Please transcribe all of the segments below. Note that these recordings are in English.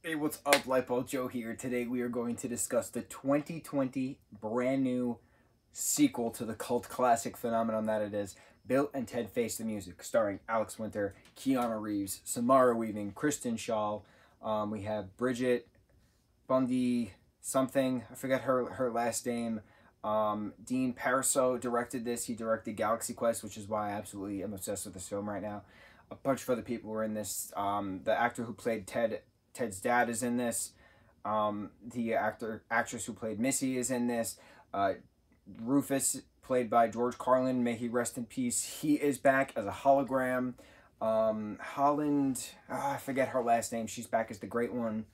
Hey, what's up? Lightbolt Joe here. Today we are going to discuss the 2020 brand new sequel to the cult classic phenomenon that it is, Bill and Ted Face the Music, starring Alex Winter, Keanu Reeves, Samara Weaving, Kristen Shaw. We have Bridget Bundy something. I forget her last name. Dean Paraso directed this. He directed Galaxy Quest, which is why I absolutely am obsessed with this film right now. A bunch of other people were in this. The actor who played Ted's dad is in this. The actress who played Missy is in this. Rufus, played by George Carlin, may he rest in peace. He is back as a hologram. Holland, I forget her last name. She's back as the Great One.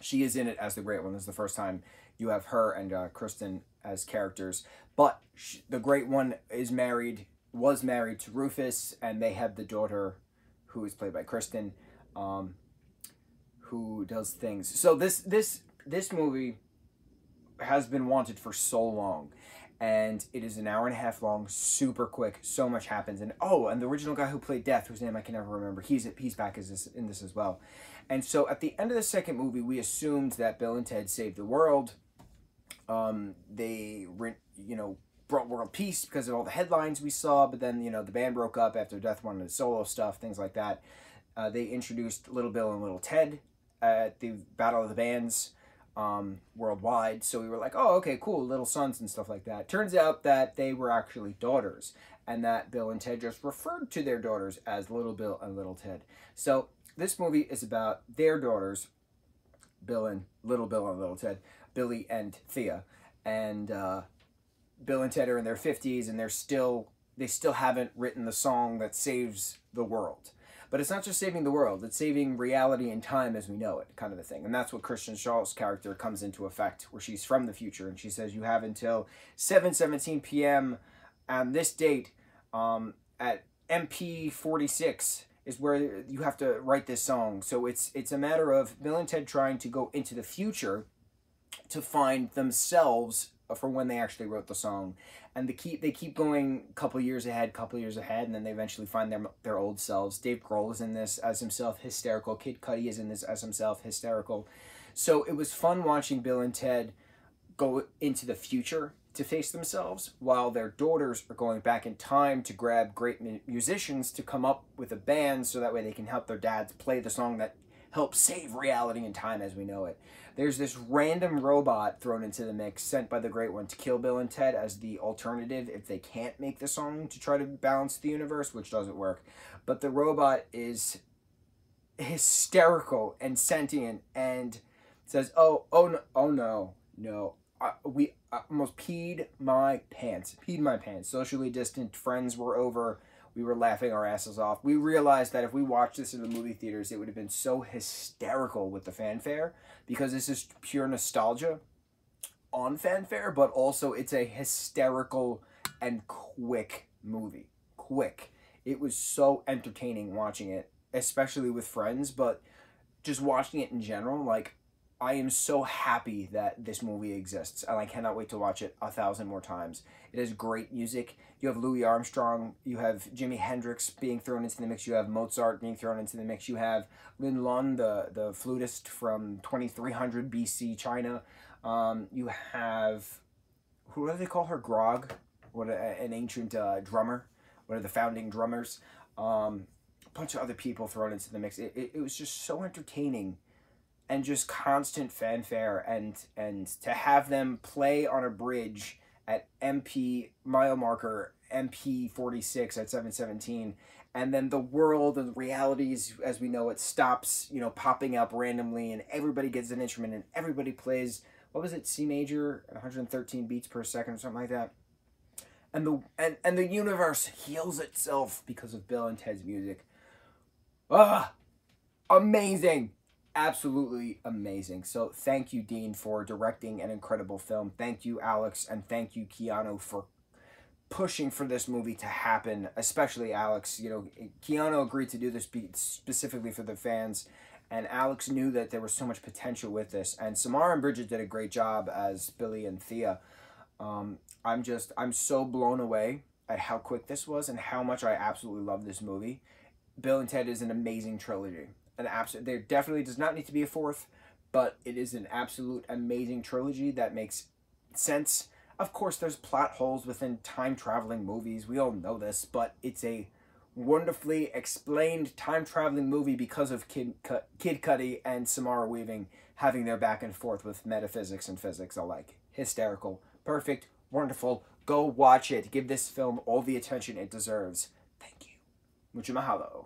She is in it as the Great One. This is the first time you have her and Kristen as characters. But the Great One was married to Rufus, and they have the daughter who is played by Kristen, who does things. So this movie has been wanted for so long, and it is an hour and a half long, super quick. So much happens, and the original guy who played Death, whose name I can never remember, he's back in this as well. And so at the end of the second movie, we assumed that Bill and Ted saved the world. They brought world peace because of all the headlines we saw, but then the band broke up after Death wanted solo stuff, things like that. They introduced Little Bill and Little Ted at the Battle of the Bands worldwide, so we were like, oh, okay, cool, little sons and stuff like that. Turns out that they were actually daughters, and that Bill and Ted just referred to their daughters as Little Bill and Little Ted. So this movie is about their daughters, Little Bill and Little Ted, Billy and Thea, and Bill and Ted are in their 50s, and they still haven't written the song that saves the world. But it's not just saving the world, it's saving reality and time as we know it, kind of a thing. And that's what Kristen Shaw's character comes into effect, where she's from the future, and she says, you have until 7:17 p.m. on this date at MP 46 is where you have to write this song. So it's a matter of Bill and Ted trying to go into the future to find themselves for when they actually wrote the song, and they keep going a couple years ahead, and then they eventually find their old selves. Dave Grohl is in this as himself, hysterical. Kid Cudi is in this as himself, hysterical. So it was fun watching Bill and Ted go into the future to face themselves, while their daughters are going back in time to grab great musicians to come up with a band, so that way they can help their dads play the song that helps save reality and time as we know it. There's this random robot thrown into the mix, sent by the Great One to kill Bill and Ted as the alternative if they can't make the song, to try to balance the universe, which doesn't work. But the robot is hysterical and sentient and says, oh no, we almost peed my pants. Socially distant friends were over. We were laughing our asses off. We realized that if we watched this in the movie theaters, it would have been so hysterical with the fanfare, because this is pure nostalgia on fanfare, but also it's a hysterical and quick movie. Quick. It was so entertaining watching it, especially with friends, but just watching it in general, like, I am so happy that this movie exists, and I cannot wait to watch it 1,000 more times. It has great music. You have Louis Armstrong, you have Jimi Hendrix being thrown into the mix, you have Mozart being thrown into the mix, you have Lin Lun, the flutist from 2300 BC China. You have, who do they call her? Grog? An ancient drummer. One of the founding drummers. A bunch of other people thrown into the mix. It was just so entertaining, and just constant fanfare, and to have them play on a bridge at mile marker MP 46 at 7:17, and then the world and realities as we know it stops, popping up randomly, and everybody gets an instrument, and everybody plays, what was it, C major at 113 beats per second or something like that, and the universe heals itself because of Bill and Ted's music. Amazing. Absolutely amazing. So thank you, Dean, for directing an incredible film. Thank you, Alex, and thank you, Keanu, for pushing for this movie to happen, especially Alex. Keanu agreed to do this specifically for the fans, and Alex knew that there was so much potential with this, and Samara and Bridget did a great job as Billy and Thea. I'm so blown away at how quick this was and how much I absolutely love this movie. Bill and Ted is an amazing trilogy. an absolute. There definitely does not need to be a fourth, but it is an absolute amazing trilogy that makes sense. Of course, there's plot holes within time traveling movies. We all know this, but it's a wonderfully explained time traveling movie because of Kid Cudi and Samara Weaving having their back and forth with metaphysics and physics alike. Hysterical, perfect, wonderful. Go watch it. Give this film all the attention it deserves. Thank you. Mucho mahalo.